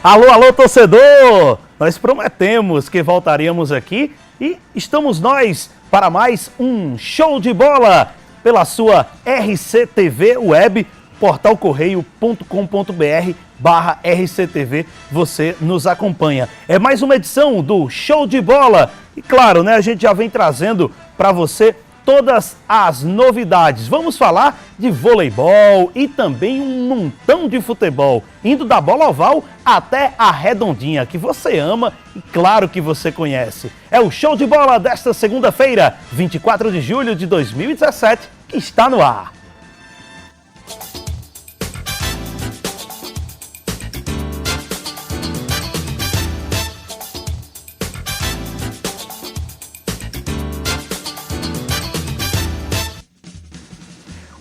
Alô, alô, torcedor! Nós prometemos que voltaríamos aqui e estamos nós para mais um show de bola pela sua RCTV Web, portalcorreio.com.br/RCTV, você nos acompanha. É mais uma edição do Show de Bola e claro, né, a gente já vem trazendo para você todas as novidades. Vamos falar de voleibol e também um montão de futebol, indo da bola oval até a redondinha, que você ama e claro que você conhece. É o Show de Bola desta segunda-feira, 24 de julho de 2017, que está no ar.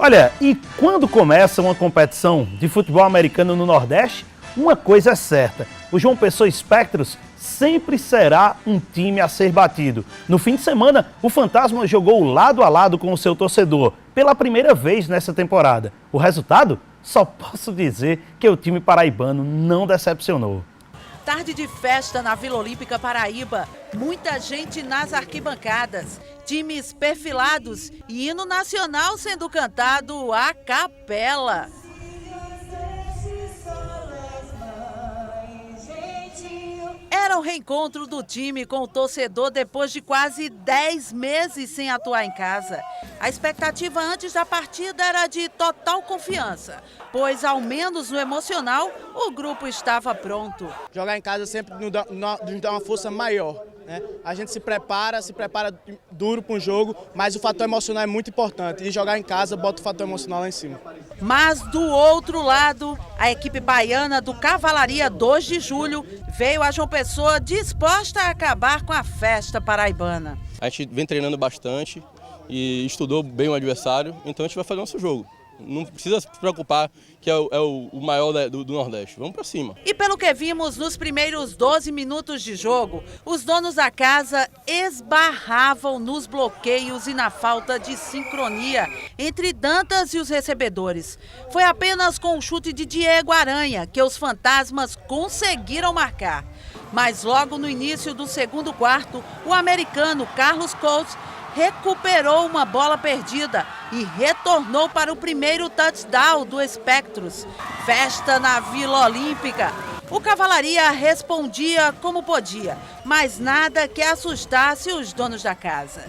Olha, e quando começa uma competição de futebol americano no Nordeste, uma coisa é certa, o João Pessoa Spectros sempre será um time a ser batido. No fim de semana, o Fantasma jogou lado a lado com o seu torcedor, pela primeira vez nessa temporada. O resultado? Só posso dizer que o time paraibano não decepcionou. Tarde de festa na Vila Olímpica Paraíba, muita gente nas arquibancadas, times perfilados e hino nacional sendo cantado a capela. Era o reencontro do time com o torcedor depois de quase 10 meses sem atuar em casa. A expectativa antes da partida era de total confiança, pois ao menos no emocional o grupo estava pronto. Jogar em casa sempre nos dá uma força maior, né? A gente se prepara duro para um jogo, mas o fator emocional é muito importante e jogar em casa bota o fator emocional lá em cima. Mas do outro lado, a equipe baiana do Cavalaria 2 de Julho veio a João Pessoa disposta a acabar com a festa paraibana. A gente vem treinando bastante e estudou bem o adversário, então a gente vai fazer nosso jogo. Não precisa se preocupar que é o maior do Nordeste. Vamos para cima. E pelo que vimos nos primeiros 12 minutos de jogo, os donos da casa esbarravam nos bloqueios e na falta de sincronia entre Dantas e os recebedores. Foi apenas com o chute de Diego Aranha que os Fantasmas conseguiram marcar. Mas logo no início do segundo quarto, o americano Carlos Coates recuperou uma bola perdida e retornou para o primeiro touchdown do Spectros. Festa na Vila Olímpica. O Cavalaria respondia como podia, mas nada que assustasse os donos da casa.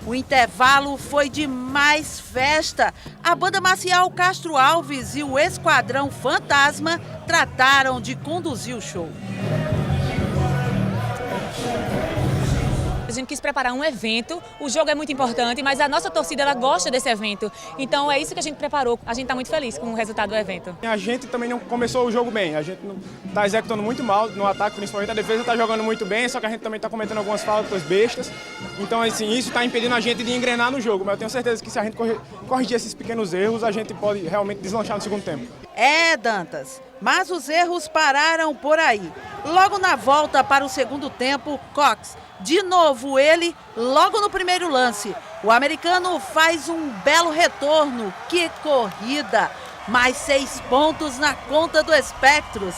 O intervalo foi de mais festa. A banda marcial Castro Alves e o Esquadrão Fantasma trataram de conduzir o show. A gente quis preparar um evento, o jogo é muito importante, mas a nossa torcida ela gosta desse evento. Então é isso que a gente preparou, a gente está muito feliz com o resultado do evento. A gente também não começou o jogo bem, a gente está executando muito mal no ataque, principalmente a defesa está jogando muito bem, só que a gente também está cometendo algumas faltas bestas. Então assim, isso está impedindo a gente de engrenar no jogo, mas eu tenho certeza que se a gente corrigir esses pequenos erros, a gente pode realmente deslanchar no segundo tempo. É, Dantas, mas os erros pararam por aí. Logo na volta para o segundo tempo, Cox, de novo ele, logo no primeiro lance. O americano faz um belo retorno. Que corrida! Mais 6 pontos na conta do Spectros.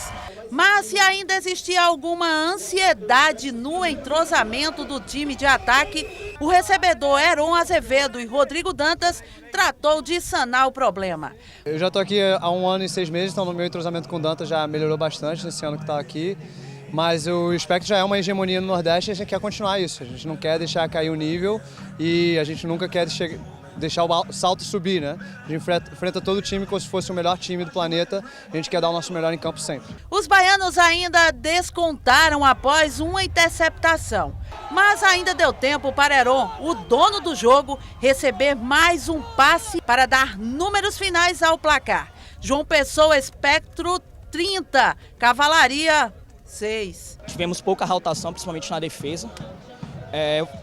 Mas se ainda existia alguma ansiedade no entrosamento do time de ataque, o recebedor Heron Azevedo e Rodrigo Dantas tratou de sanar o problema. Eu já estou aqui há 1 ano e 6 meses, então no meu entrosamento com o Dantas já melhorou bastante nesse ano que está aqui. Mas o Spectros já é uma hegemonia no Nordeste e a gente quer continuar isso. A gente não quer deixar cair o nível e a gente nunca quer deixar o salto subir, né? A gente enfrenta todo o time como se fosse o melhor time do planeta. A gente quer dar o nosso melhor em campo sempre. Os baianos ainda descontaram após uma interceptação. Mas ainda deu tempo para Heron, o dono do jogo, receber mais um passe para dar números finais ao placar. João Pessoa Spectro 30, Cavalaria 6. Tivemos pouca rotação, principalmente na defesa.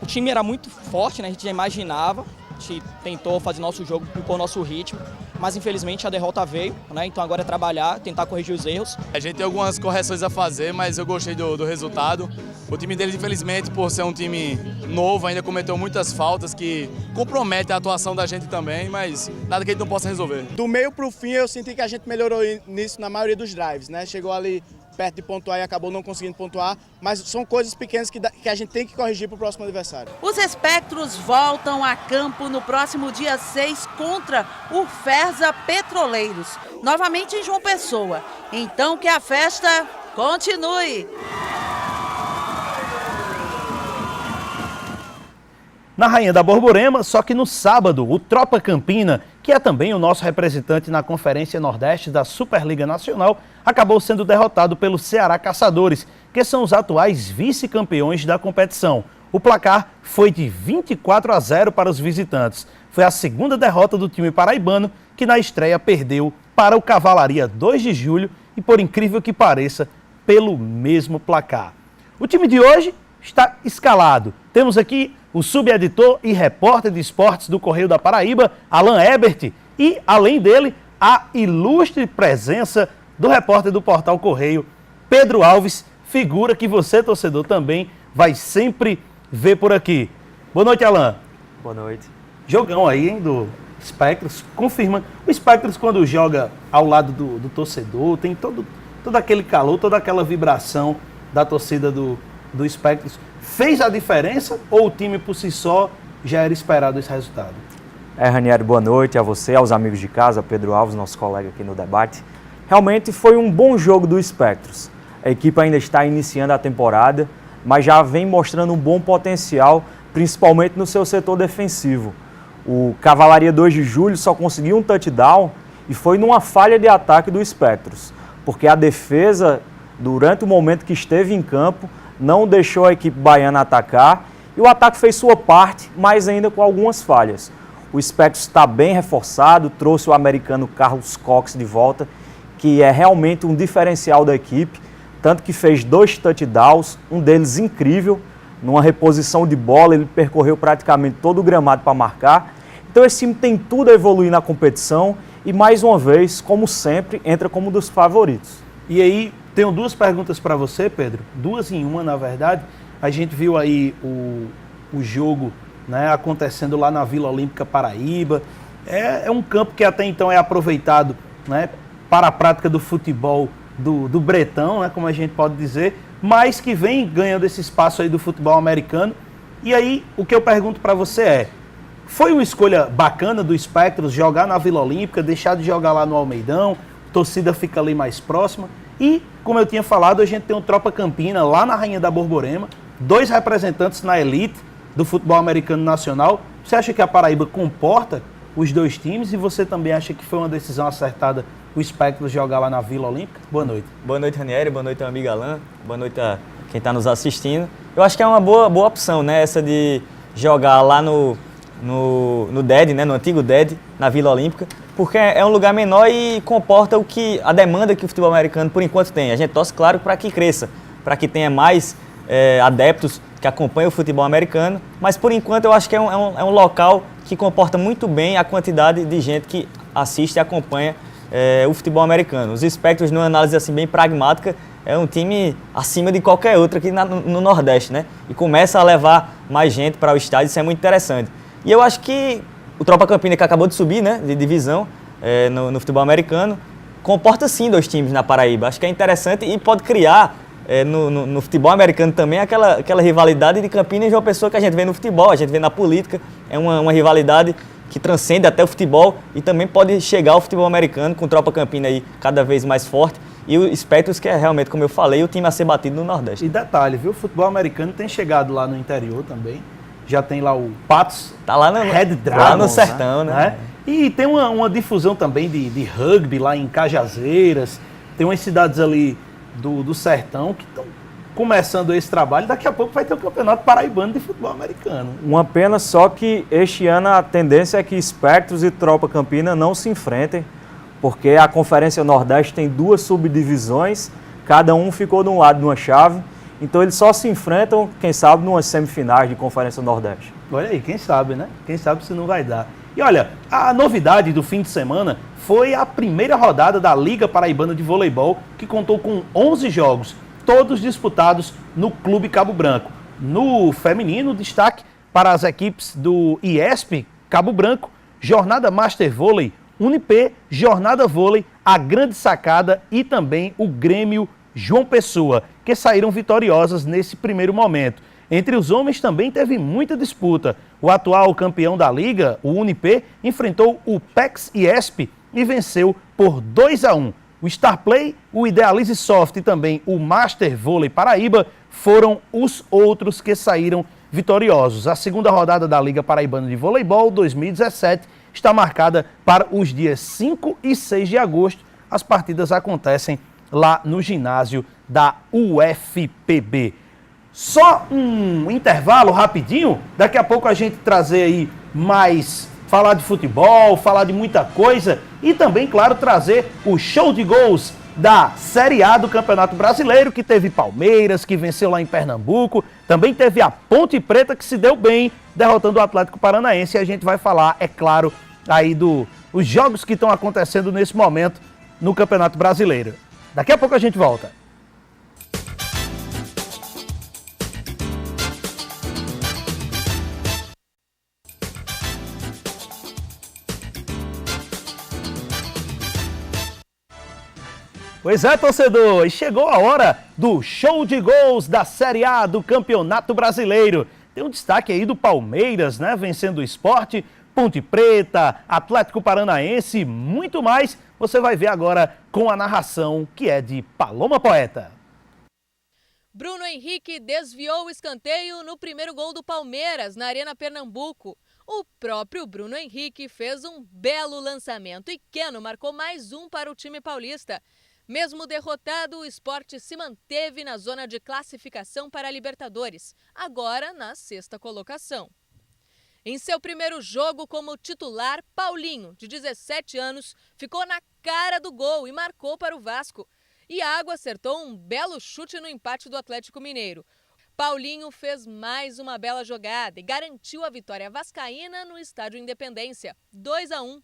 O time era muito forte, né? A gente já imaginava. A gente tentou fazer nosso jogo, impor nosso ritmo, mas infelizmente a derrota veio, né? Então agora é trabalhar, tentar corrigir os erros. A gente tem algumas correções a fazer, mas eu gostei do resultado. O time deles, infelizmente, por ser um time novo, ainda cometeu muitas faltas que comprometem a atuação da gente também, mas nada que a gente não possa resolver. Do meio para o fim eu senti que a gente melhorou nisso na maioria dos drives, né? Chegou ali perto de pontuar e acabou não conseguindo pontuar, mas são coisas pequenas que a gente tem que corrigir para o próximo adversário. Os Espectros voltam a campo no próximo dia 6 contra o Ferza Petroleiros, novamente em João Pessoa. Então que a festa continue! Na Rainha da Borborema, só que no sábado, o Tropa Campina, que é também o nosso representante na Conferência Nordeste da Superliga Nacional, acabou sendo derrotado pelo Ceará Caçadores, que são os atuais vice-campeões da competição. O placar foi de 24-0 para os visitantes. Foi a segunda derrota do time paraibano, que na estreia perdeu para o Cavalaria 2 de Julho e, por incrível que pareça, pelo mesmo placar. O time de hoje está escalado. Temos aqui o subeditor e repórter de esportes do Correio da Paraíba, Alan Ebert, e, além dele, a ilustre presença do repórter do Portal Correio, Pedro Alves, figura que você, torcedor, também vai sempre ver por aqui. Boa noite, Alan. Boa noite. Jogão aí, hein, do Espectros. Confirma, o Espectros, quando joga ao lado do torcedor, tem todo aquele calor, toda aquela vibração da torcida do Espectros. Fez a diferença ou o time por si só já era esperado esse resultado? Ranieri, boa noite a você, aos amigos de casa, Pedro Alves, nosso colega aqui no debate. Realmente foi um bom jogo do Espectros. A equipe ainda está iniciando a temporada, mas já vem mostrando um bom potencial, principalmente no seu setor defensivo. O Cavalaria 2 de Julho só conseguiu um touchdown e foi numa falha de ataque do Espectros, porque a defesa, durante o momento que esteve em campo, não deixou a equipe baiana atacar e o ataque fez sua parte, mas ainda com algumas falhas. O Espectros está bem reforçado, trouxe o americano Carlos Cox de volta, que é realmente um diferencial da equipe, tanto que fez 2 touchdowns, um deles incrível, numa reposição de bola, ele percorreu praticamente todo o gramado para marcar. Então esse time tem tudo a evoluir na competição e, mais uma vez, como sempre, entra como um dos favoritos. E aí, tenho 2 perguntas para você, Pedro, 2 em uma, na verdade. A gente viu aí o jogo, né, acontecendo lá na Vila Olímpica Paraíba. É um campo que até então é aproveitado, né, para a prática do futebol do Bretão, né, como a gente pode dizer, mas que vem ganhando esse espaço aí do futebol americano. E aí, o que eu pergunto para você é, foi uma escolha bacana do Espectros jogar na Vila Olímpica, deixar de jogar lá no Almeidão, a torcida fica ali mais próxima? E, como eu tinha falado, a gente tem um Tropa Campina lá na Rainha da Borborema, 2 representantes na elite do futebol americano nacional. Você acha que a Paraíba comporta os 2 times e você também acha que foi uma decisão acertada o Espectros jogar lá na Vila Olímpica? Boa noite. Boa noite, Ranieri. Boa noite, amigo Alan. Boa noite a quem está nos assistindo. Eu acho que é uma boa opção, né? Essa de jogar lá no DED, né? No antigo DED, na Vila Olímpica, porque é um lugar menor e comporta a demanda que o futebol americano, por enquanto, tem. A gente torce, claro, para que cresça, para que tenha mais adeptos que acompanhem o futebol americano, mas, por enquanto, eu acho que é um local que comporta muito bem a quantidade de gente que assiste e acompanha o futebol americano. Os Espectros, numa análise assim bem pragmática, é um time acima de qualquer outro aqui no Nordeste, né? E começa a levar mais gente para o estádio, isso é muito interessante. E eu acho que o Tropa Campina, que acabou de subir, né, de divisão no futebol americano, comporta sim 2 times na Paraíba. Acho que é interessante e pode criar no futebol americano também aquela rivalidade de Campina e João Pessoa que a gente vê no futebol, a gente vê na política. É uma rivalidade que transcende até o futebol e também pode chegar ao futebol americano com o Tropa Campina aí cada vez mais forte. E o Espectros, que é realmente, como eu falei, o time a ser batido no Nordeste. E detalhe, viu? O futebol americano tem chegado lá no interior também. Já tem lá o Patos, tá lá no Red Dragons, lá no sertão, né? E tem uma difusão também de rugby lá em Cajazeiras. Tem umas cidades ali do sertão que estão começando esse trabalho. Daqui a pouco vai ter o Campeonato Paraibano de Futebol Americano. Uma pena só que este ano a tendência é que Espectros e Tropa Campina não se enfrentem, porque a Conferência Nordeste tem 2 subdivisões, cada um ficou de um lado de uma chave, então eles só se enfrentam, quem sabe, numas semifinais de Conferência Nordeste. Olha aí, quem sabe, né? Quem sabe se não vai dar. E olha, a novidade do fim de semana foi a primeira rodada da Liga Paraibana de Voleibol, que contou com 11 jogos, todos disputados no Clube Cabo Branco. No feminino, destaque para as equipes do IESP Cabo Branco, Jornada Master Vôlei, Unip, Jornada Vôlei, a Grande Sacada e também o Grêmio João Pessoa, que saíram vitoriosas nesse primeiro momento. Entre os homens também teve muita disputa. O atual campeão da liga, o Unip, enfrentou o PEX IESP e venceu por 2-1. O Starplay, o Idealize Soft e também o Master Vôlei Paraíba foram os outros que saíram vitoriosos. A segunda rodada da Liga Paraibana de Voleibol 2017 está marcada para os dias 5 e 6 de agosto. As partidas acontecem lá no ginásio da UFPB. Só um intervalo rapidinho, daqui a pouco a gente trazer aí mais, falar de futebol, falar de muita coisa e também, claro, trazer o show de gols da Série A do Campeonato Brasileiro, que teve Palmeiras, que venceu lá em Pernambuco, também teve a Ponte Preta, que se deu bem, derrotando o Atlético Paranaense, e a gente vai falar, é claro, aí dos jogos que estão acontecendo nesse momento no Campeonato Brasileiro. Daqui a pouco a gente volta. Pois é, torcedor, e chegou a hora do show de gols da Série A do Campeonato Brasileiro. Tem um destaque aí do Palmeiras, né, vencendo o Sport, Ponte Preta, Atlético Paranaense, muito mais. Você vai ver agora com a narração que é de Paloma Poeta. Bruno Henrique desviou o escanteio no primeiro gol do Palmeiras, na Arena Pernambuco. O próprio Bruno Henrique fez um belo lançamento e Keno marcou mais um para o time paulista. Mesmo derrotado, o Sport se manteve na zona de classificação para a Libertadores, agora na 6ª colocação. Em seu primeiro jogo como titular, Paulinho, de 17 anos, ficou na cara do gol e marcou para o Vasco. Iago acertou um belo chute no empate do Atlético Mineiro. Paulinho fez mais uma bela jogada e garantiu a vitória vascaína no Estádio Independência, 2-1.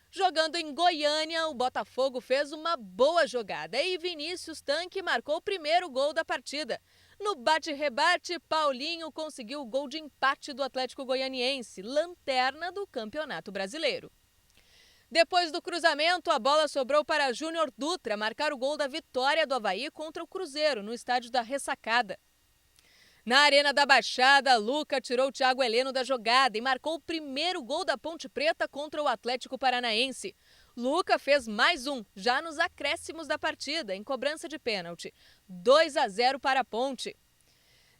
Jogando em Goiânia, o Botafogo fez uma boa jogada e Vinícius Tanque marcou o primeiro gol da partida. No bate-rebate, Paulinho conseguiu o gol de empate do Atlético Goianiense, lanterna do Campeonato Brasileiro. Depois do cruzamento, a bola sobrou para Júnior Dutra marcar o gol da vitória do Avaí contra o Cruzeiro, no estádio da Ressacada. Na Arena da Baixada, Luca tirou o Thiago Heleno da jogada e marcou o primeiro gol da Ponte Preta contra o Atlético Paranaense. Luca fez mais um, já nos acréscimos da partida, em cobrança de pênalti. 2-0 para a Ponte.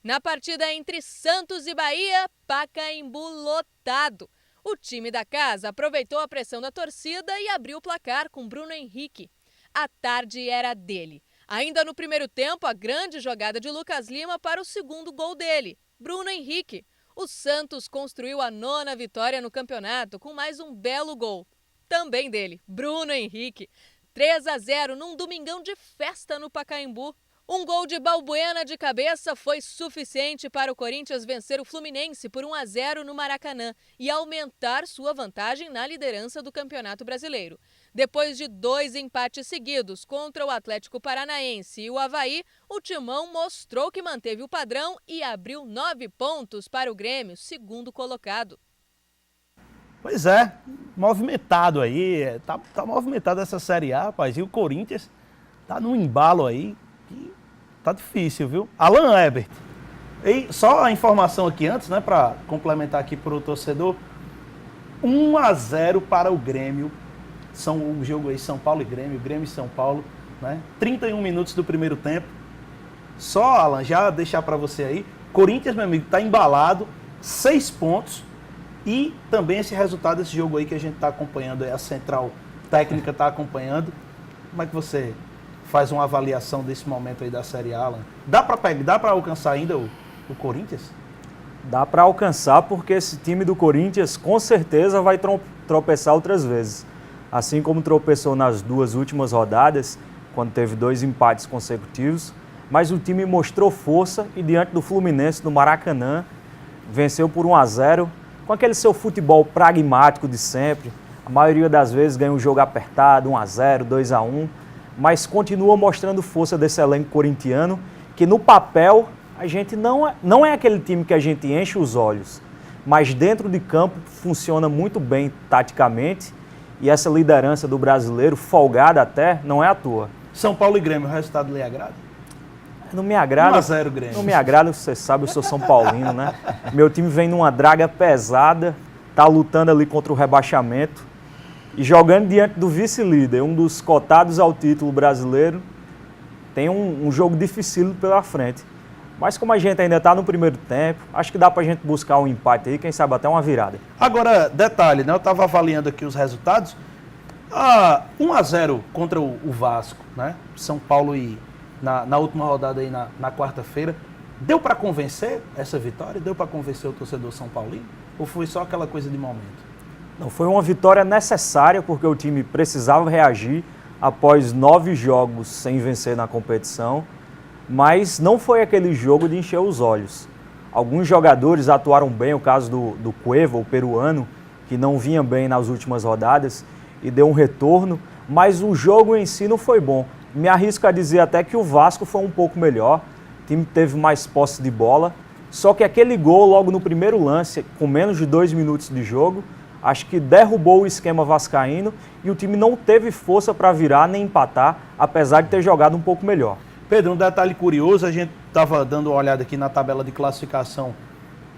Na partida entre Santos e Bahia, Pacaembu lotado. O time da casa aproveitou a pressão da torcida e abriu o placar com Bruno Henrique. A tarde era dele. Ainda no primeiro tempo, a grande jogada de Lucas Lima para o segundo gol dele, Bruno Henrique. O Santos construiu a 9ª vitória no campeonato com mais um belo gol, também dele, Bruno Henrique. 3-0 num domingão de festa no Pacaembu. Um gol de Balbuena de cabeça foi suficiente para o Corinthians vencer o Fluminense por 1-0 no Maracanã e aumentar sua vantagem na liderança do Campeonato Brasileiro. Depois de 2 empates seguidos contra o Atlético Paranaense e o Avaí, o Timão mostrou que manteve o padrão e abriu 9 pontos para o Grêmio, segundo colocado. Pois é, movimentado aí, tá movimentado essa Série A, rapaz, e o Corinthians tá num embalo aí que tá difícil, viu? Alan Ebert, e só a informação aqui antes, né, para complementar aqui para o torcedor, 1-0 para o Grêmio. O jogo aí, São Paulo e Grêmio e São Paulo, né? 31 minutos do primeiro tempo. Só, Alan, já deixar para você aí, Corinthians, meu amigo, tá embalado, 6 pontos, e também esse resultado desse jogo aí que a gente tá acompanhando, a central técnica tá acompanhando. Como é que você faz uma avaliação desse momento aí da Série A, Alan? Dá para alcançar ainda o Corinthians? Dá para alcançar, porque esse time do Corinthians com certeza vai tropeçar outras vezes. Assim como tropeçou nas 2 últimas rodadas, quando teve 2 empates consecutivos, mas o time mostrou força e diante do Fluminense no Maracanã, venceu por 1-0, com aquele seu futebol pragmático de sempre. A maioria das vezes ganha um jogo apertado, 1-0, 2-1, mas continua mostrando força desse elenco corintiano, que no papel a gente não é aquele time que a gente enche os olhos, mas dentro de campo funciona muito bem taticamente. E essa liderança do brasileiro, folgada até, não é à toa. São Paulo e Grêmio, o resultado lhe agrada? Não me agrada. 1-0 Grêmio. Não me agrada, você sabe, eu sou São Paulino, né? Meu time vem numa draga pesada, tá lutando ali contra o rebaixamento e jogando diante do vice-líder, um dos cotados ao título brasileiro. Tem um jogo dificílimo pela frente. Mas como a gente ainda está no primeiro tempo, acho que dá para a gente buscar um empate aí, quem sabe até uma virada. Agora, detalhe, né? Eu estava avaliando aqui os resultados. 1-0 contra o Vasco, né? São Paulo e na última rodada aí na quarta-feira. Deu para convencer essa vitória? Deu para convencer o torcedor São Paulino? Ou foi só aquela coisa de momento? Não, foi uma vitória necessária porque o time precisava reagir após 9 jogos sem vencer na competição, mas não foi aquele jogo de encher os olhos. Alguns jogadores atuaram bem, o caso do Cueva, o peruano, que não vinha bem nas últimas rodadas e deu um retorno, mas o jogo em si não foi bom. Me arrisco a dizer até que o Vasco foi um pouco melhor, o time teve mais posse de bola, só que aquele gol logo no primeiro lance, com menos de 2 minutos de jogo, acho que derrubou o esquema vascaíno e o time não teve força para virar nem empatar, apesar de ter jogado um pouco melhor. Pedro, um detalhe curioso, a gente estava dando uma olhada aqui na tabela de classificação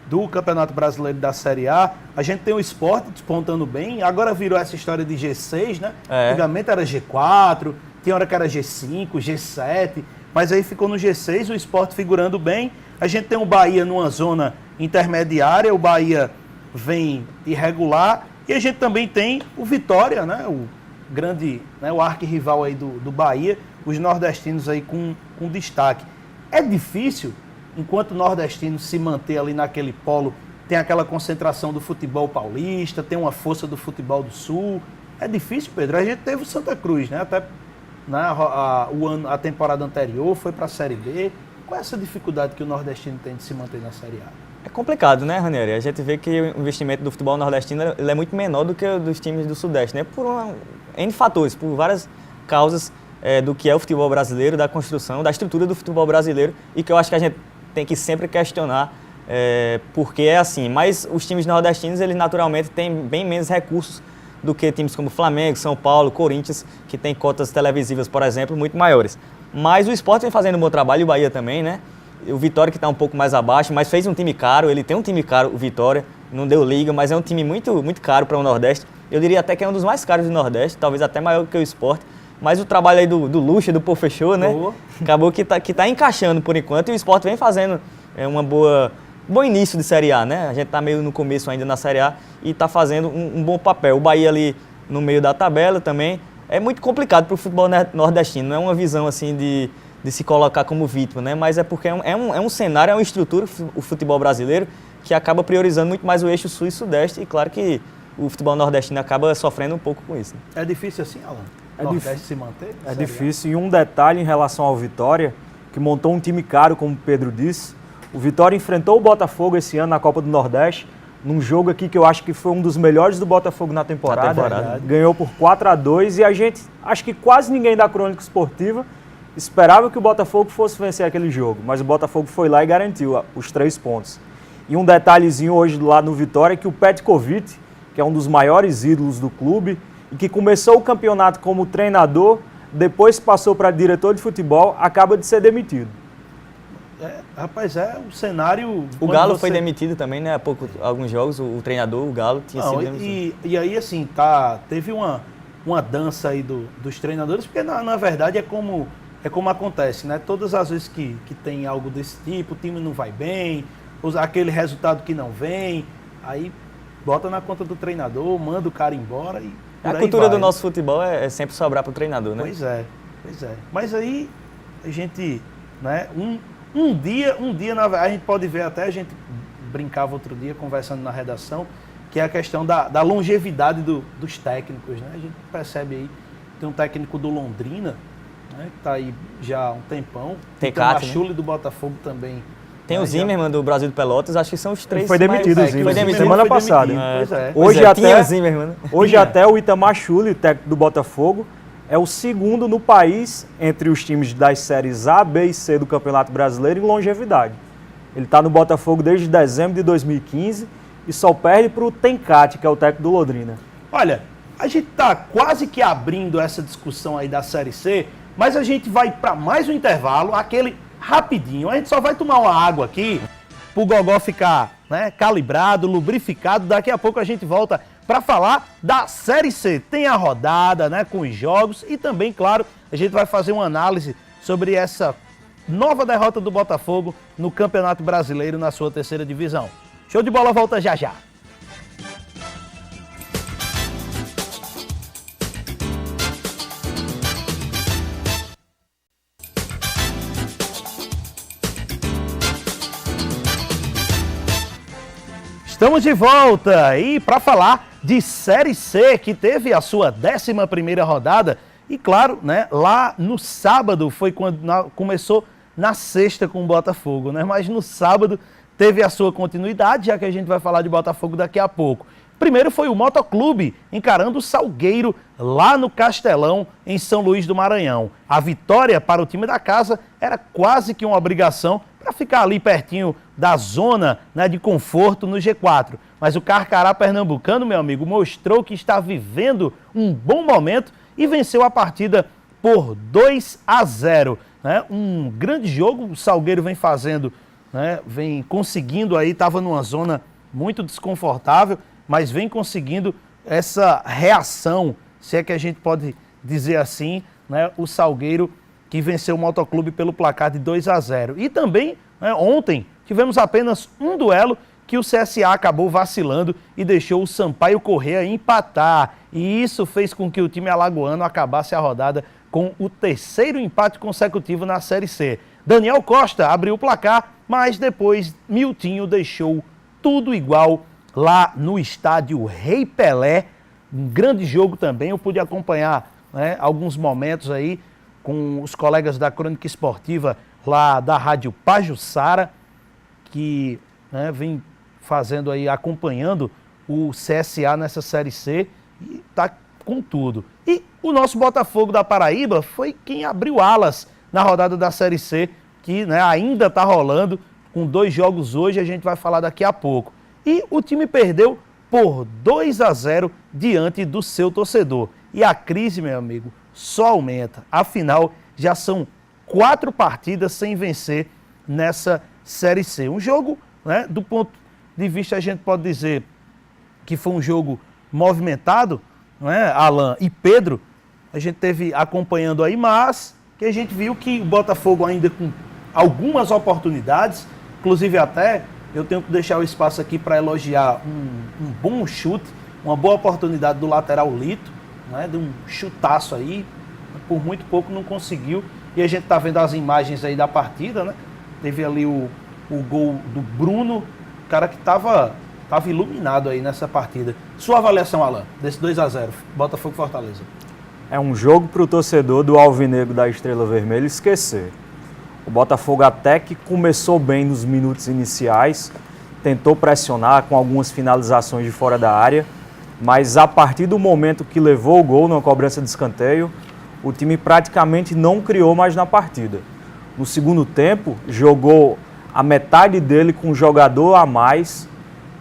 do Campeonato Brasileiro da Série A. A gente tem o Sport despontando bem, agora virou essa história de G6, né? Antigamente era G4, tinha hora que era G5, G7, mas aí ficou no G6, o Sport figurando bem. A gente tem o Bahia numa zona intermediária, o Bahia vem irregular, e a gente também tem o Vitória, né? O grande, né? O arquirrival aí do Bahia, os nordestinos aí com destaque. É difícil, enquanto o nordestino se manter ali naquele polo, tem aquela concentração do futebol paulista, tem uma força do futebol do Sul. É difícil, Pedro. A gente teve o Santa Cruz, né? Até a temporada anterior foi para a Série B. Qual é essa dificuldade que o nordestino tem de se manter na Série A? É complicado, né, Ranieri? A gente vê que o investimento do futebol nordestino ele é muito menor do que o dos times do Sudeste, né? Por N fatores, por várias causas do que é o futebol brasileiro, da construção, da estrutura do futebol brasileiro, e que eu acho que a gente tem que sempre questionar porque é assim. Mas os times nordestinos, eles naturalmente têm bem menos recursos do que times como Flamengo, São Paulo, Corinthians, que têm cotas televisivas, por exemplo, muito maiores. Mas o Sport vem fazendo um bom trabalho, e o Bahia também, né? O Vitória que está um pouco mais abaixo, mas fez um time caro, ele tem um time caro, o Vitória, não deu liga, mas é um time muito, muito caro para o Nordeste. Eu diria até que é um dos mais caros do Nordeste, talvez até maior que o Sport. Mas o trabalho aí do Lucha, do Pofechou, né? Acabou que tá encaixando por enquanto, e o Sport vem fazendo bom início de Série A, né? A gente está meio no começo ainda na Série A e está fazendo um bom papel. O Bahia ali no meio da tabela também. É muito complicado para o futebol nordestino, não é uma visão assim de se colocar como vítima, né? Mas é porque é um cenário, é uma estrutura, o futebol brasileiro, que acaba priorizando muito mais o eixo sul e sudeste, e claro que o futebol nordestino acaba sofrendo um pouco com isso. Né? É difícil assim, Alan? Nordeste se manter? É difícil. E um detalhe em relação ao Vitória, que montou um time caro, como o Pedro disse. O Vitória enfrentou o Botafogo esse ano na Copa do Nordeste, num jogo aqui que eu acho que foi um dos melhores do Botafogo na temporada. Ganhou por 4-2 e a gente, acho que quase ninguém da Crônica Esportiva esperava que o Botafogo fosse vencer aquele jogo, mas o Botafogo foi lá e garantiu os 3 pontos. E um detalhezinho hoje lá no Vitória é que o Petkovic, que é um dos maiores ídolos do clube e que começou o campeonato como treinador, depois passou para diretor de futebol, acaba de ser demitido. Rapaz, o cenário... O Galo foi demitido também, né? Há alguns jogos, o treinador, o Galo, tinha sido demitido. E aí, assim, teve uma dança aí dos treinadores, porque na verdade é como acontece, né? Todas as vezes que tem algo desse tipo, o time não vai bem, aquele resultado que não vem, aí bota na conta do treinador, manda o cara embora e a cultura do nosso futebol é sempre sobrar para o treinador, né? Pois é. Mas aí a gente, né? Um dia a gente pode ver, até a gente brincava outro dia conversando na redação, que é a questão da longevidade dos técnicos, né? A gente percebe aí, tem um técnico do Londrina, né, que está aí já há um tempão. Tem o Machuli, né? Do Botafogo também. Tem o Zimmermann do Brasil de Pelotas, acho que são os 3 foi demitido, mais... Foi demitido semana passada. Hoje até o Itamar Schulli, técnico do Botafogo, é o segundo no país entre os times das séries A, B e C do Campeonato Brasileiro em longevidade. Ele está no Botafogo desde dezembro de 2015 e só perde para o Tencate, que é o técnico do Londrina. Olha, a gente está quase que abrindo essa discussão aí da Série C, Mas a gente vai para mais um intervalo, aquele rapidinho. A gente só vai tomar uma água aqui para o gogó ficar, né, calibrado, lubrificado. Daqui a pouco a gente volta para falar da Série C. Tem a rodada, né, com os jogos e também, claro, a gente vai fazer uma análise sobre essa nova derrota do Botafogo no Campeonato Brasileiro na sua terceira divisão. Show de bola, volta já já. Estamos de volta e para falar de Série C, que teve a sua 11ª rodada e claro, né, lá no sábado foi quando começou na sexta com o Botafogo, né, mas no sábado teve a sua continuidade, já que a gente vai falar de Botafogo daqui a pouco. Primeiro foi o Motoclube encarando o Salgueiro lá no Castelão, em São Luís do Maranhão. A vitória para o time da casa era quase que uma obrigação para ficar ali pertinho da zona, né, de conforto no G4. Mas o Carcará pernambucano, meu amigo, mostrou que está vivendo um bom momento e venceu a partida por 2-0. Né? Um grande jogo, o Salgueiro vem fazendo, né, vem conseguindo aí, estava numa zona muito desconfortável, mas vem conseguindo essa reação, se é que a gente pode dizer assim, né, o Salgueiro que venceu o Motoclube pelo placar de 2-0. E também, né, ontem, tivemos apenas um duelo que o CSA acabou vacilando e deixou o Sampaio Corrêa empatar. E isso fez com que o time alagoano acabasse a rodada com o 3º empate consecutivo na Série C. Daniel Costa abriu o placar, mas depois Miltinho deixou tudo igual lá no estádio Rei Pelé. Um grande jogo também, eu pude acompanhar, né, alguns momentos aí com os colegas da Crônica Esportiva lá da Rádio Pajuçara, que, né, vem fazendo aí, acompanhando o CSA nessa Série C e tá com tudo. E o nosso Botafogo da Paraíba foi quem abriu alas na rodada da Série C, que, né, ainda está rolando, com 2 jogos hoje, a gente vai falar daqui a pouco. E o time perdeu por 2-0 diante do seu torcedor. E a crise, meu amigo, só aumenta. Afinal, já são 4 partidas sem vencer nessa Série C. Um jogo, né, do ponto de vista, a gente pode dizer que foi um jogo movimentado, né, Alan e Pedro, a gente teve acompanhando aí, mas que a gente viu que o Botafogo ainda com algumas oportunidades, inclusive até eu tenho que deixar o espaço aqui para elogiar um bom chute, uma boa oportunidade do lateral Lito, né, de um chutaço aí, por muito pouco não conseguiu, e a gente está vendo as imagens aí da partida, né, teve ali o gol do Bruno, cara que estava iluminado aí nessa partida. Sua avaliação, Alan, desse 2-0, Botafogo Fortaleza? É um jogo para o torcedor do Alvinegro da Estrela Vermelha esquecer. O Botafogo até que começou bem nos minutos iniciais, tentou pressionar com algumas finalizações de fora da área, mas a partir do momento que levou o gol na cobrança de escanteio, o time praticamente não criou mais na partida. No segundo tempo, jogou a metade dele com um jogador a mais,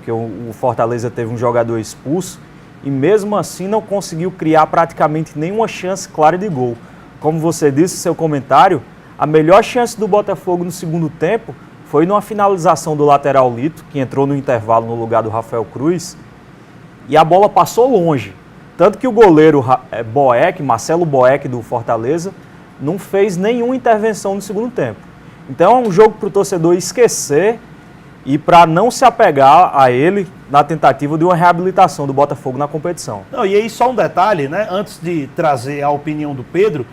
que o Fortaleza teve um jogador expulso, e mesmo assim não conseguiu criar praticamente nenhuma chance clara de gol. Como você disse em seu comentário, a melhor chance do Botafogo no segundo tempo foi numa finalização do lateral Lito, que entrou no intervalo no lugar do Rafael Cruz, e a bola passou longe. Tanto que o goleiro Marcelo Boeck, do Fortaleza, não fez nenhuma intervenção no segundo tempo. Então é um jogo para o torcedor esquecer e para não se apegar a ele na tentativa de uma reabilitação do Botafogo na competição. Não, e aí só um detalhe, né? Antes de trazer a opinião do Pedro,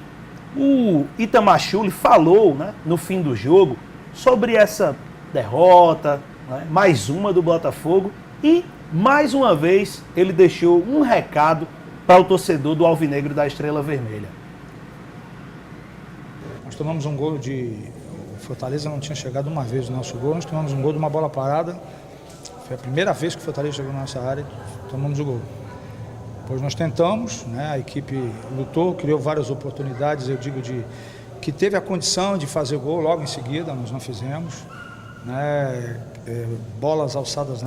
o Itamar Schulli falou, né, no fim do jogo sobre essa derrota, né, mais uma do Botafogo, e mais uma vez ele deixou um recado para o torcedor do Alvinegro da Estrela Vermelha. Nós tomamos um gol de... O Fortaleza não tinha chegado uma vez no nosso gol, nós tomamos um gol de uma bola parada. Foi a primeira vez que o Fortaleza chegou na nossa área, tomamos o gol. Depois nós tentamos, né, a equipe lutou, criou várias oportunidades, eu digo que teve a condição de fazer gol logo em seguida, nós não fizemos. Né, bolas alçadas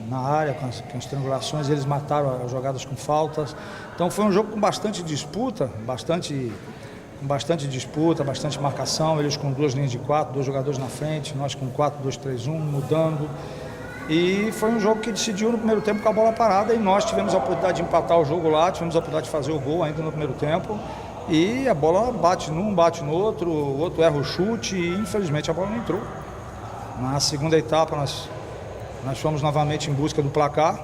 na área, com as triangulações, eles mataram as jogadas com faltas. Então foi um jogo com bastante disputa, bastante com bastante disputa, bastante marcação, eles com 2 linhas de 4, 2 jogadores na frente, nós com 4-2-3-1, mudando. E foi um jogo que decidiu no primeiro tempo com a bola parada e nós tivemos a oportunidade de empatar o jogo lá, tivemos a oportunidade de fazer o gol ainda no primeiro tempo. E a bola bate num, bate no outro, o outro erra o chute e infelizmente a bola não entrou. Na segunda etapa nós fomos novamente em busca do placar,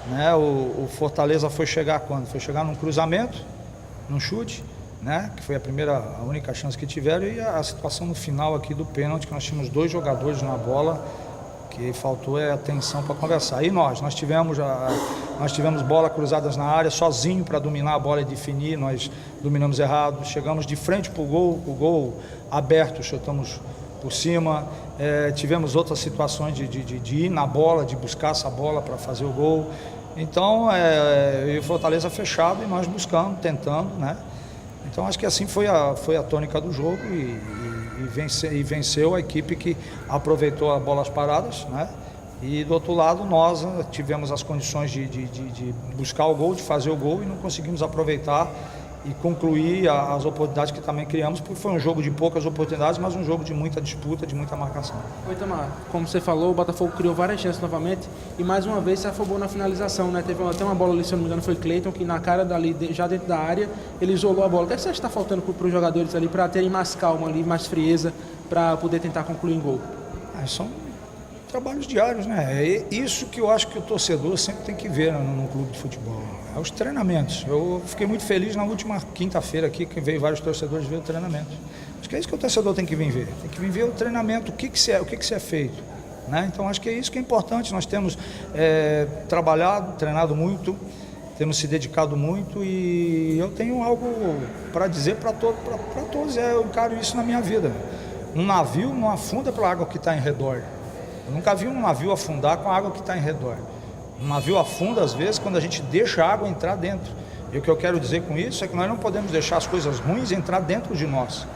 né? O Fortaleza foi chegar quando? Foi chegar num cruzamento, num chute, né? Que foi a única chance que tiveram, e a situação no final aqui do pênalti, que nós tínhamos 2 jogadores na bola, que faltou atenção para conversar. E nós tivemos bola cruzadas na área, sozinho para dominar a bola e definir, nós dominamos errado, chegamos de frente para o gol aberto, chutamos por cima, tivemos outras situações de ir na bola, de buscar essa bola para fazer o gol. Então, o Fortaleza fechado e nós buscando, tentando, né? Então, acho que assim foi a tônica do jogo e venceu a equipe que aproveitou as bolas paradas, né? E do outro lado nós tivemos as condições de buscar o gol, de fazer o gol e não conseguimos aproveitar e concluir as oportunidades que também criamos, porque foi um jogo de poucas oportunidades, mas um jogo de muita disputa, de muita marcação. Oi, Itamar, como você falou, o Botafogo criou várias chances novamente e mais uma vez se afobou na finalização, né? Teve até uma bola ali, se eu não me engano, foi Cleiton, que na cara dali, já dentro da área, ele isolou a bola. O que você acha que está faltando para os jogadores ali, para terem mais calma ali, mais frieza, para poder tentar concluir em gol? São trabalhos diários, né? É isso que eu acho que o torcedor sempre tem que ver no clube de futebol. É os treinamentos. Eu fiquei muito feliz na última quinta-feira aqui, que veio vários torcedores ver o treinamento. Acho que é isso que o torcedor tem que vir ver. Tem que vir ver o treinamento, o que é feito, né? Então acho que é isso que é importante. Nós temos trabalhado, treinado muito, temos se dedicado muito e eu tenho algo para dizer para todos. Eu encaro isso na minha vida. Um navio não afunda pela água que está em redor. Eu nunca vi um navio afundar com a água que está em redor. Um navio afunda, às vezes, quando a gente deixa a água entrar dentro. E o que eu quero dizer com isso é que nós não podemos deixar as coisas ruins entrar dentro de nós,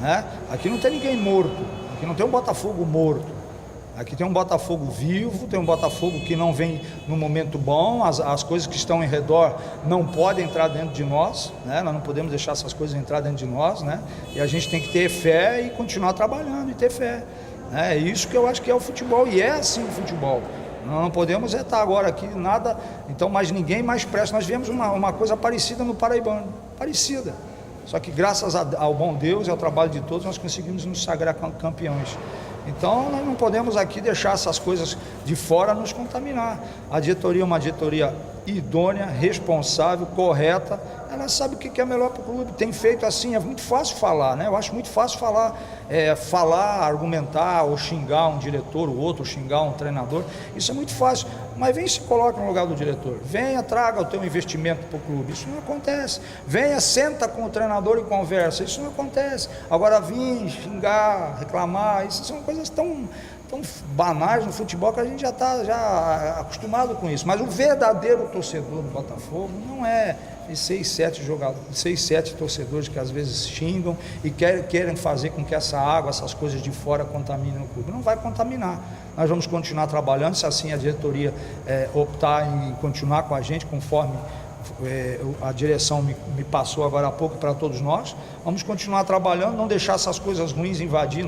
né? Aqui não tem ninguém morto, aqui não tem um Botafogo morto. Aqui tem um Botafogo vivo, tem um Botafogo que não vem no momento bom, as coisas que estão em redor não podem entrar dentro de nós, né? Nós não podemos deixar essas coisas entrar dentro de nós, né? E a gente tem que ter fé e continuar trabalhando e ter fé. É isso que eu acho que é o futebol, e é assim o futebol. Nós não podemos estar agora aqui, nada, então, mas ninguém mais presta. Nós vemos uma coisa parecida no Paraibano, parecida. Só que graças ao bom Deus e ao trabalho de todos, nós conseguimos nos sagrar campeões. Então, nós não podemos aqui deixar essas coisas de fora nos contaminar. A diretoria é uma diretoria idônea, responsável, correta. Ela sabe o que é melhor para o clube. Tem feito assim, é muito fácil falar, né? Eu acho muito fácil falar, argumentar, ou xingar um diretor, o outro, xingar um treinador. Isso é muito fácil. Mas vem e se coloca no lugar do diretor. Venha, traga o teu investimento para o clube. Isso não acontece. Venha, senta com o treinador e conversa. Isso não acontece. Agora vir, xingar, reclamar, isso são coisas tão banais no futebol que a gente já está acostumado com isso. Mas o verdadeiro torcedor do Botafogo não é 6, 7 jogadores, 6, 7 torcedores que às vezes xingam e querem fazer com que essa água, essas coisas de fora contaminem o clube. Não vai contaminar. Nós vamos continuar trabalhando, se assim a diretoria optar em continuar com a gente, conforme a direção me passou agora há pouco para todos nós. Vamos continuar trabalhando, não deixar essas coisas ruins invadir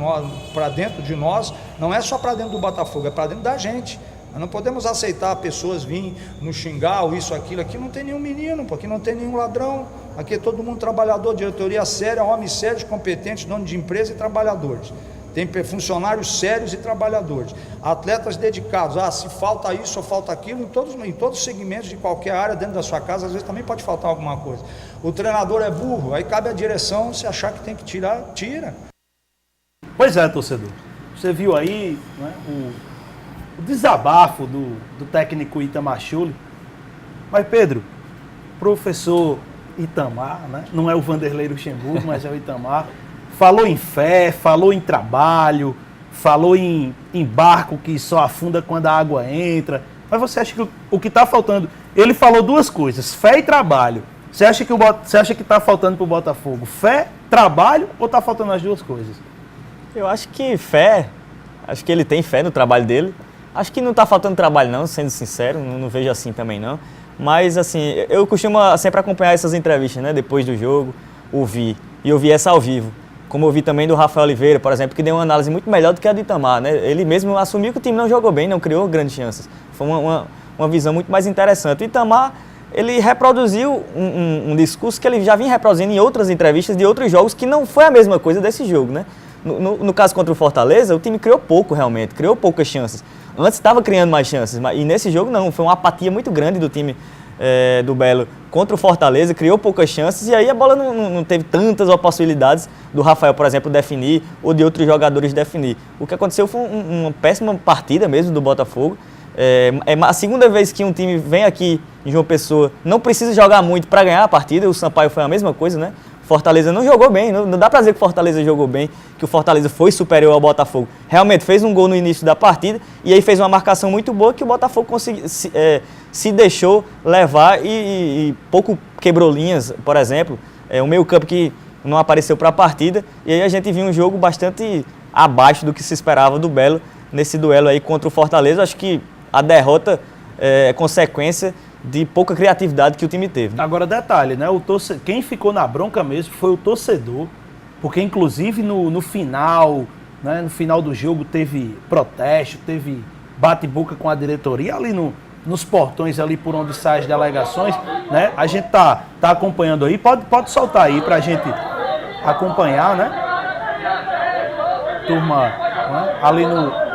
para dentro de nós. Não é só para dentro do Botafogo, é para dentro da gente. Nós não podemos aceitar pessoas virem nos xingar ou isso, aquilo. Aqui não tem nenhum menino, aqui não tem nenhum ladrão. Aqui é todo mundo trabalhador, diretoria séria, homens sérios, competentes, donos de empresa e trabalhadores. Tem funcionários sérios e trabalhadores, atletas dedicados. Se falta isso ou falta aquilo, em todos os segmentos de qualquer área dentro da sua casa, às vezes também pode faltar alguma coisa. O treinador é burro, aí cabe à direção, se achar que tem que tirar, tira. Pois é, torcedor, você viu aí, né, o desabafo do técnico Itamar Schulli. Mas Pedro, professor Itamar, né, não é o Vanderlei Luxemburgo, mas é o Itamar, falou em fé, falou em trabalho, falou em barco que só afunda quando a água entra. Mas você acha que o que está faltando... Ele falou duas coisas, fé e trabalho. Você acha que está faltando para o Botafogo fé, trabalho ou está faltando as duas coisas? Eu acho que fé, acho que ele tem fé no trabalho dele. Acho que não está faltando trabalho não, sendo sincero, não vejo assim também não. Mas assim, eu costumo sempre acompanhar essas entrevistas, né, depois do jogo, ouvir e eu vi essa ao vivo. Como eu vi também do Rafael Oliveira, por exemplo, que deu uma análise muito melhor do que a do Itamar, né? Ele mesmo assumiu que o time não jogou bem, não criou grandes chances. Foi uma visão muito mais interessante. O Itamar, ele reproduziu um discurso que ele já vinha reproduzindo em outras entrevistas de outros jogos, que não foi a mesma coisa desse jogo, né? No caso contra o Fortaleza, o time criou pouco realmente, criou poucas chances. Antes estava criando mais chances, e nesse jogo não, foi uma apatia muito grande do time do Belo contra o Fortaleza, criou poucas chances e aí a bola não teve tantas possibilidades do Rafael, por exemplo, definir ou de outros jogadores definir. O que aconteceu foi uma péssima partida mesmo do Botafogo. É a segunda vez que um time vem aqui em João Pessoa, não precisa jogar muito para ganhar a partida, o Sampaio foi a mesma coisa, né? Fortaleza não jogou bem, não dá pra dizer que o Fortaleza jogou bem, que o Fortaleza foi superior ao Botafogo. Realmente fez um gol no início da partida e aí fez uma marcação muito boa que o Botafogo se deixou levar e pouco quebrou linhas, por exemplo. O meio-campo que não apareceu para a partida e aí a gente viu um jogo bastante abaixo do que se esperava do Belo nesse duelo aí contra o Fortaleza. Acho que a derrota é consequência de pouca criatividade que o time teve. Agora, detalhe, né? Quem ficou na bronca mesmo foi o torcedor, porque inclusive no final, né? No final do jogo teve protesto, teve bate-boca com a diretoria ali nos portões ali por onde saem as delegações, né? A gente tá acompanhando aí, pode soltar aí pra gente acompanhar, né? Turma, né?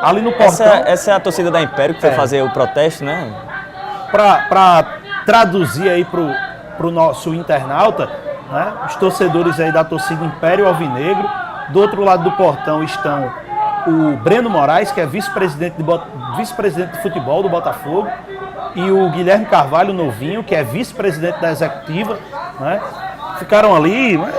ali no portão. Essa é a torcida da Império que foi fazer o protesto, né? Para traduzir aí pro nosso internauta, né? Os torcedores aí da torcida Império Alvinegro. Do outro lado do portão estão o Breno Moraes, que é vice-presidente de futebol do Botafogo, e o Guilherme Carvalho Novinho, que é vice-presidente da executiva, né? Ficaram ali, né?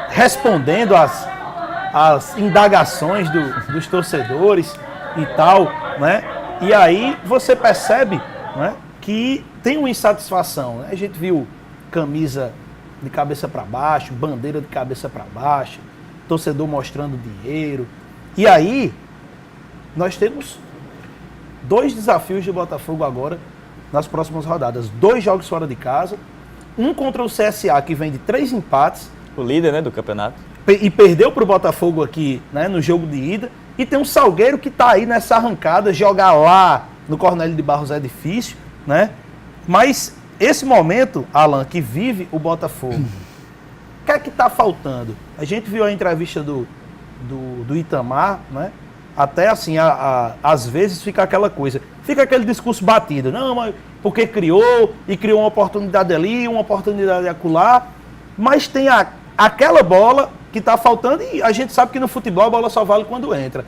Respondendo as indagações dos torcedores e tal, né? E aí você percebe, né, que tem uma insatisfação, né? A gente viu camisa de cabeça para baixo, bandeira de cabeça para baixo, torcedor mostrando dinheiro. E aí nós temos 2 desafios de Botafogo agora nas próximas rodadas. 2 jogos fora de casa, um contra o CSA, que vem de 3 empates. O líder, né, do campeonato. E perdeu para o Botafogo aqui, né, no jogo de ida. E tem um Salgueiro que está aí nessa arrancada, jogar lá no Cornélio de Barros é difícil, né? Mas esse momento, Alan, que vive o Botafogo, o que é que está faltando? A gente viu a entrevista do Itamar, né? Até assim, às vezes fica aquela coisa, fica aquele discurso batido, não, mas porque criou uma oportunidade ali, uma oportunidade acolá, mas tem aquela bola que está faltando e a gente sabe que no futebol a bola só vale quando entra.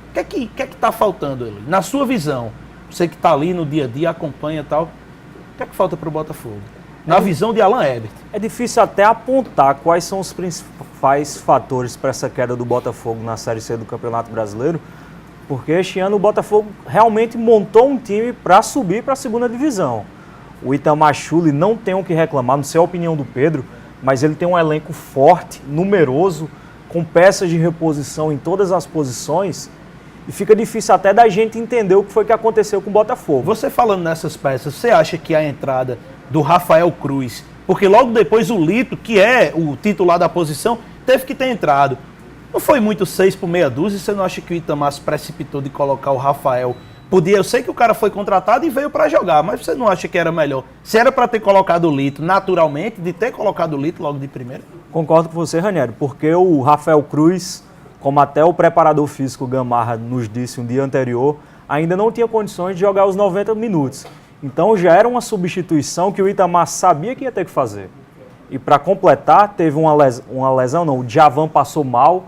O que é que está faltando ali? Na sua visão, você que está ali no dia a dia, acompanha e tal, o que é que falta para o Botafogo? Na visão de Alan Ebert. É difícil até apontar quais são os principais fatores para essa queda do Botafogo na Série C do Campeonato Brasileiro, porque este ano o Botafogo realmente montou um time para subir para a segunda divisão. O Itamar Schulli não tem o que reclamar, não sei a opinião do Pedro, mas ele tem um elenco forte, numeroso, com peças de reposição em todas as posições, e fica difícil até da gente entender o que foi que aconteceu com o Botafogo. Você falando nessas peças, você acha que a entrada do Rafael Cruz, porque logo depois o Lito, que é o titular da posição, teve que ter entrado. Não foi muito 6 por meia dúzia? Você não acha que o Itamar se precipitou de colocar o Rafael? Eu sei que o cara foi contratado e veio para jogar, mas você não acha que era melhor? Se era para ter colocado o Lito naturalmente, de ter colocado o Lito logo de primeira? Concordo com você, Raniero, porque o Rafael Cruz, como até o preparador físico Gamarra nos disse um dia anterior, ainda não tinha condições de jogar os 90 minutos. Então já era uma substituição que o Itamar sabia que ia ter que fazer. E para completar, teve uma lesão, não, o Djavan passou mal,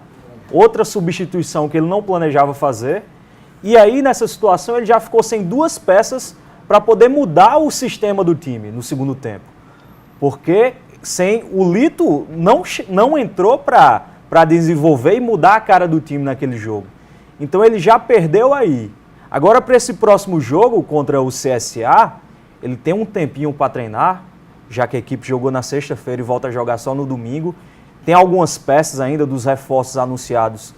outra substituição que ele não planejava fazer. E aí, nessa situação, ele já ficou sem 2 peças para poder mudar o sistema do time no segundo tempo. Porque sem o Lito não entrou para desenvolver e mudar a cara do time naquele jogo. Então ele já perdeu aí. Agora, para esse próximo jogo contra o CSA, ele tem um tempinho para treinar, já que a equipe jogou na sexta-feira e volta a jogar só no domingo. Tem algumas peças ainda dos reforços anunciados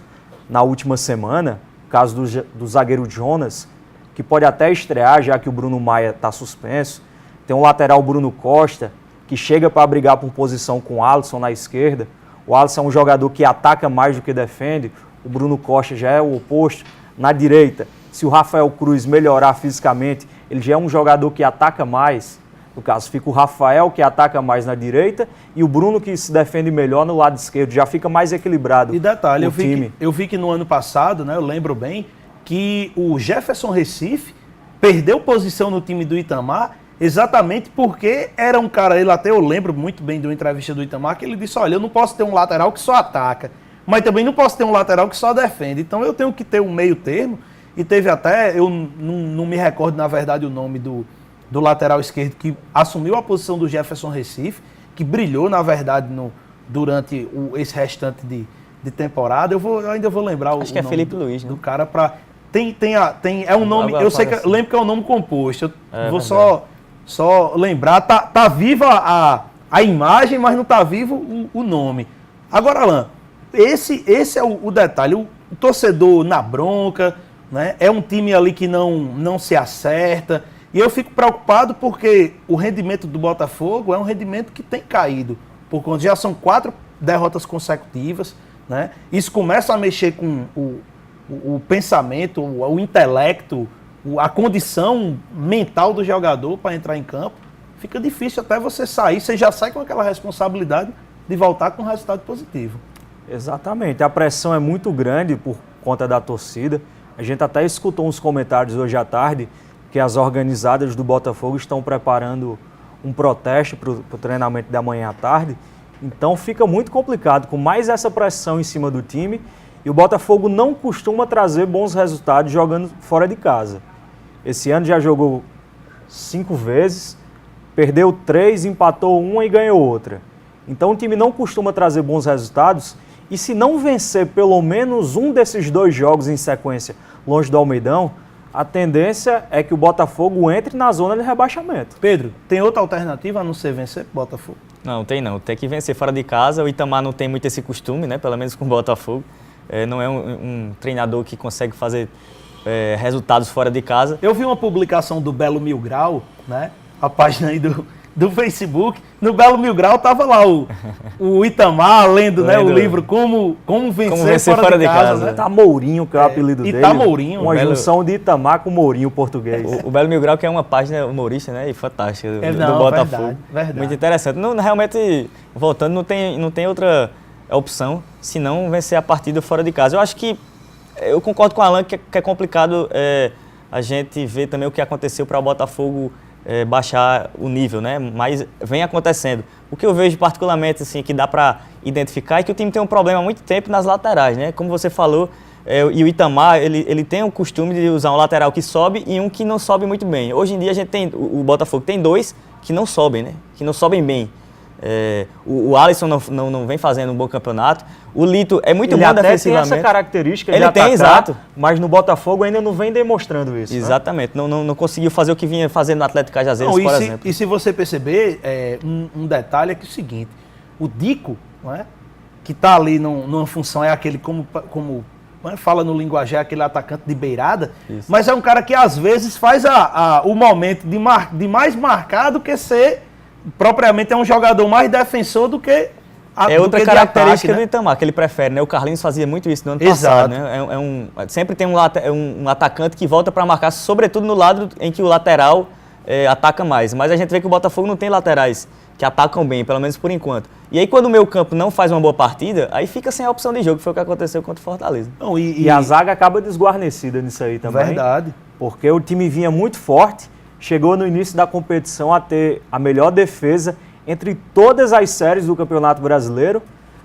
na última semana, caso do zagueiro Jonas, que pode até estrear, já que o Bruno Maia está suspenso. Tem o lateral Bruno Costa, que que chega para brigar por posição com o Alisson na esquerda. O Alisson é um jogador que ataca mais do que defende. O Bruno Costa já é o oposto. Na direita, se o Rafael Cruz melhorar fisicamente, ele já é um jogador que ataca mais. No caso, fica o Rafael, que ataca mais na direita, e o Bruno, que se defende melhor no lado esquerdo. Já fica mais equilibrado. E detalhe, o time. Eu vi que no ano passado, né, eu lembro bem, que o Jefferson Recife perdeu posição no time do Itamar exatamente porque era um cara, ele até eu lembro muito bem de uma entrevista do Itamar, que ele disse, olha, eu não posso ter um lateral que só ataca, mas também não posso ter um lateral que só defende, então eu tenho que ter um meio termo, e teve até, eu não me recordo na verdade o nome do lateral esquerdo que assumiu a posição do Jefferson Recife, que brilhou na verdade durante esse restante de temporada, eu ainda vou lembrar Acho que é Felipe Luiz, né? do cara para... é um nome, eu sei que eu lembro que é um nome composto, eu vou só lembrar, tá viva a imagem, mas não tá vivo o nome. Agora, Alan, esse é o detalhe, o torcedor na bronca, né? É um time ali que não se acerta, e eu fico preocupado porque o rendimento do Botafogo é um rendimento que tem caído, por conta já são 4 derrotas consecutivas, né? Isso começa a mexer com o pensamento, o intelecto, a condição mental do jogador para entrar em campo. Fica difícil até você sair, você já sai com aquela responsabilidade de voltar com um resultado positivo. Exatamente, a pressão é muito grande por conta da torcida. A gente até escutou uns comentários hoje à tarde que as organizadas do Botafogo estão preparando um protesto para o treinamento da manhã à tarde. Então fica muito complicado, com mais essa pressão em cima do time, e o Botafogo não costuma trazer bons resultados jogando fora de casa. Esse ano já jogou 5 vezes, perdeu 3, empatou 1 e ganhou outra. Então o time não costuma trazer bons resultados, e se não vencer pelo menos um desses 2 jogos em sequência longe do Almeidão, a tendência é que o Botafogo entre na zona de rebaixamento. Pedro, tem outra alternativa a não ser vencer pro Botafogo? Não, tem que vencer fora de casa. O Itamar não tem muito esse costume, né? Pelo menos com o Botafogo. Não é um treinador que consegue fazer resultados fora de casa. Eu vi uma publicação do Belo Mil Grau, né? A página aí do Facebook. No Belo Mil Grau tava lá o Itamar lendo, né, o livro Como Vencer Fora de Casa, né? Itamourinho, que é o apelido dele. Itamourinho. Uma junção de Itamar com Mourinho português. O Belo Mil Grau, que é uma página humorista, né, e fantástica do Botafogo. Verdade. Muito interessante. Realmente, voltando, não tem outra opção senão vencer a partida fora de casa. Eu acho que, eu concordo com o Alan que é complicado a gente ver também o que aconteceu para o Botafogo baixar o nível, né? Mas vem acontecendo. O que eu vejo particularmente assim, que dá para identificar é que o time tem um problema há muito tempo nas laterais, né? Como você falou, e o Itamar, ele tem o costume de usar um lateral que sobe e um que não sobe muito bem. Hoje em dia a gente tem, o Botafogo tem 2 que não sobem, né? Que não sobem bem. O Alisson não vem fazendo um bom campeonato. O Lito é muito bom defensivamente. Tem essa característica de ele atacar, tem, exato. Mas no Botafogo ainda não vem demonstrando isso. Exatamente. Né? Não conseguiu fazer o que vinha fazendo no Atlético Cajazeiras, por exemplo. E se você perceber, um detalhe é que é o seguinte, o Dico, não é, que está ali numa função, é aquele como fala no linguajar, aquele atacante de beirada, isso. Mas é um cara que às vezes faz o momento de mais marcar do que ser... propriamente é um jogador mais defensor do que outra característica ataque, né? Do Itamar, que ele prefere, né? O Carlinhos fazia muito isso no ano passado, né? Sempre tem um atacante que volta para marcar, sobretudo no lado em que o lateral ataca mais. Mas a gente vê que o Botafogo não tem laterais que atacam bem, pelo menos por enquanto. E aí quando o meio campo não faz uma boa partida, aí fica sem a opção de jogo, que foi o que aconteceu contra o Fortaleza. Não, e a zaga acaba desguarnecida nisso aí também. Verdade. Porque o time vinha muito forte, chegou no início da competição a ter a melhor defesa entre todas as séries do Campeonato Brasileiro,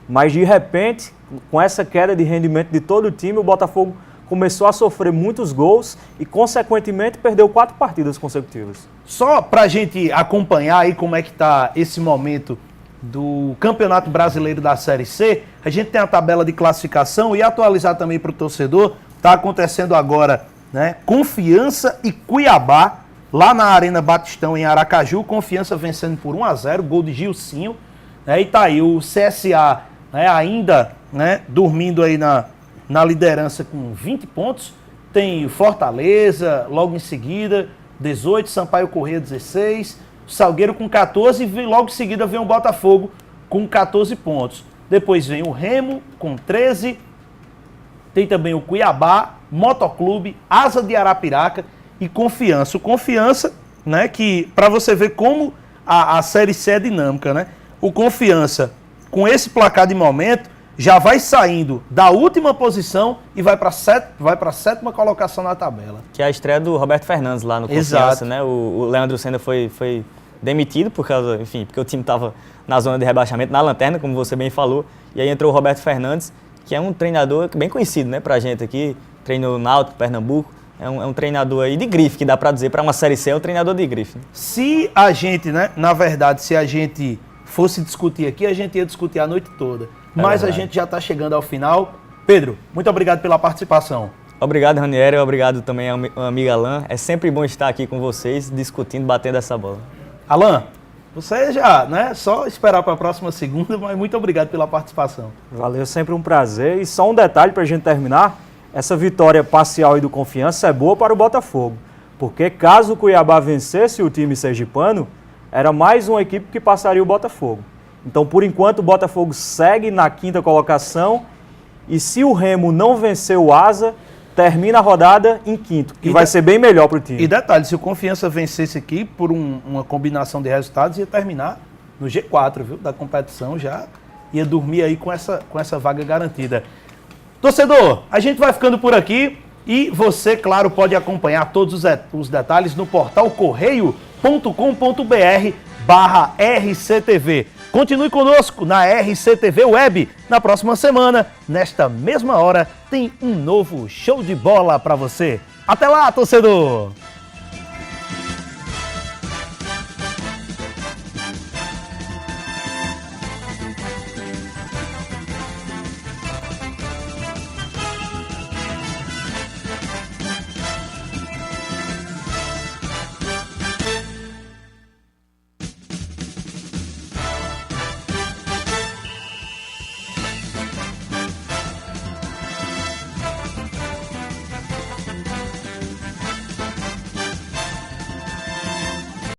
mas de repente, com essa queda de rendimento de todo o time, o Botafogo começou a sofrer muitos gols e, consequentemente, perdeu 4 partidas consecutivas. Só para a gente acompanhar aí como é que está esse momento do Campeonato Brasileiro da Série C, a gente tem a tabela de classificação e atualizar também para o torcedor, está acontecendo agora, né, Confiança e Cuiabá, lá na Arena Batistão, em Aracaju, Confiança vencendo por 1-0, gol de Gilcinho, né, e tá aí o CSA, né, ainda, né, dormindo aí na liderança com 20 pontos, tem o Fortaleza logo em seguida, 18, Sampaio Corrêa 16, o Salgueiro com 14 e logo em seguida vem o Botafogo com 14 pontos. Depois vem o Remo com 13, tem também o Cuiabá, Motoclube, Asa de Arapiraca e Confiança. O Confiança, né, que para você ver como a Série C é dinâmica, né? O Confiança, com esse placar de momento, já vai saindo da última posição e vai para a sétima colocação na tabela. Que é a estreia do Roberto Fernandes lá no Confiança, Exato. né? O Leandro Senna foi demitido porque o time estava na zona de rebaixamento, na lanterna, como você bem falou. E aí entrou o Roberto Fernandes, que é um treinador bem conhecido, né, pra gente aqui. Treinou no Náutico, Pernambuco. É um treinador aí de grife, que dá pra dizer, para uma Série C é um treinador de grife. Né? Se a gente, né, na verdade, se a gente fosse discutir aqui, a gente ia discutir a noite toda. Mas a gente já está chegando ao final. Pedro, muito obrigado pela participação. Obrigado, Ranieri. Obrigado também ao amigo Alan. É sempre bom estar aqui com vocês, discutindo, batendo essa bola. Alan, você já, né, só esperar para a próxima segunda, mas muito obrigado pela participação. Valeu, sempre um prazer. E só um detalhe para a gente terminar. Essa vitória parcial aí do Confiança é boa para o Botafogo. Porque caso o Cuiabá vencesse o time sergipano, era mais uma equipe que passaria o Botafogo. Então, por enquanto, o Botafogo segue na 5ª colocação. E se o Remo não vencer o Asa, termina a rodada em 5º, que vai ser bem melhor para o time. E detalhe, se o Confiança vencesse aqui por uma combinação de resultados, ia terminar no G4, viu, da competição, já ia dormir aí com essa vaga garantida. Torcedor, a gente vai ficando por aqui e você, claro, pode acompanhar todos os detalhes no portal correio.com.br/RCTV. Continue conosco na RCTV Web. Na próxima semana, nesta mesma hora, tem um novo show de bola para você. Até lá, torcedor!